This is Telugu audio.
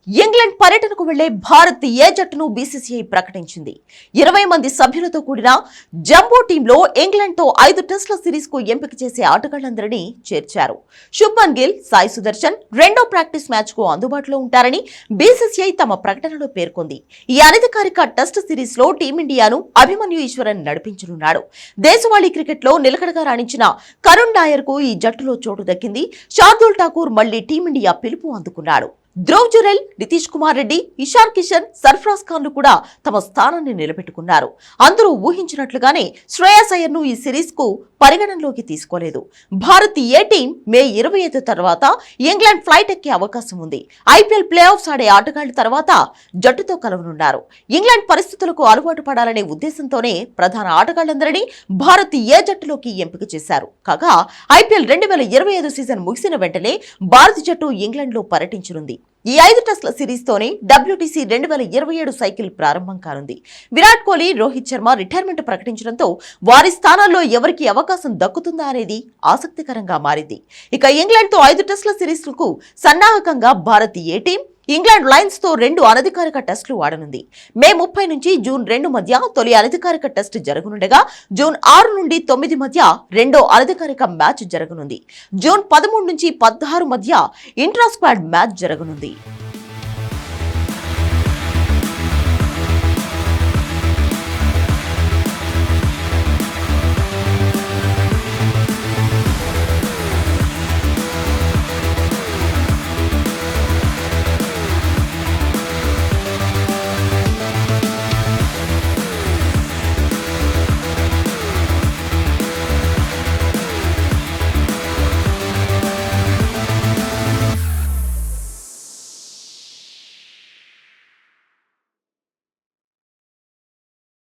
ఇంగ్లాండ్ పర్యటనకు వెళ్లే భారత్ ఏ జట్టును బీసీసీఐ ప్రకటించింది. 20 మంది సభ్యులతో కూడిన జంబో టీంలో ఇంగ్లాండ్ తో 5 టెస్టుల సిరీస్ కు ఎంపిక చేసే ఆటగాళ్లందరినీ చేర్చారు. శుభ్మన్ గిల్, సాయి సుదర్శన్ రెండో ప్రాక్టీస్ మ్యాచ్ కు అందుబాటులో ఉంటారని బీసీసీఐ తమ ప్రకటనలో పేర్కొంది. ఈ అనధికారిక టెస్ట్ సిరీస్ లో టీమిండియాను అభిమన్యు ఈశ్వరన్ నడిపించనున్నాడు. దేశవాళీ క్రికెట్ లో నిలకడగా రాణించిన కరుణ్ నాయర్ కు ఈ జట్టులో చోటు దక్కింది. శార్దూల్ ఠాకూర్ మళ్లీ టీమిండియా పిలుపు అందుకున్నాడు. ధ్రువ్ జురెల్, నితీష్ కుమార్ రెడ్డి, ఇషాన్ కిషన్, సర్ఫరాజ్ ఖాన్లు కూడా తమ స్థానాన్ని నిలబెట్టుకున్నారు. అందరూ ఊహించినట్లుగానే శ్రేయస్ అయ్యర్ ను ఈ సిరీస్ కు పరిగణనలోకి తీసుకోలేదు. భారత్ ఏ టీం మే 25 తర్వాత ఇంగ్లాండ్ ఫ్లైట్ ఎక్కే అవకాశం ఉంది. ఐపీఎల్ ప్లే ఆఫ్స్ ఆడే ఆటగాళ్ల తర్వాత జట్టుతో కలవనున్నారు. ఇంగ్లాండ్ పరిస్థితులకు అలవాటు పడాలనే ఉద్దేశంతోనే ప్రధాన ఆటగాళ్లందరినీ భారత్ ఏ జట్టులోకి ఎంపిక చేశారు. కాగా ఐపీఎల్ 2025 సీజన్ ముగిసిన వెంటనే భారత జట్టు ఇంగ్లాండ్ లో పర్యటించనుంది. ఈ 5 టెస్టుల సిరీస్ తోనే WTC 2027 సైకిల్ ప్రారంభం కానుంది. విరాట్ కోహ్లీ, రోహిత్ శర్మ రిటైర్మెంట్ ప్రకటించడంతో వారి స్థానాల్లో ఎవరికి అవకాశం దక్కుతుందా అనేది ఆసక్తికరంగా మారింది. ఇక ఇంగ్లాండ్ తో 5 టెస్టుల సిరీస్ కు సన్నాహకంగా భారత్ ఏ టీం ఇంగ్లాండ్ లయన్స్ తో 2 అనధికారిక టెస్టులు ఆడనుంది. మే 30 నుంచి జూన్ 2 మధ్య తొలి అనధికారిక టెస్ట్ జరగనుండగా జూన్ 6 నుండి 9 మధ్య రెండో అనధికారిక మ్యాచ్ జరగనుంది. జూన్ 13 నుంచి 16 మధ్య ఇంట్రా స్క్వాడ్ మ్యాచ్ జరగనుంది.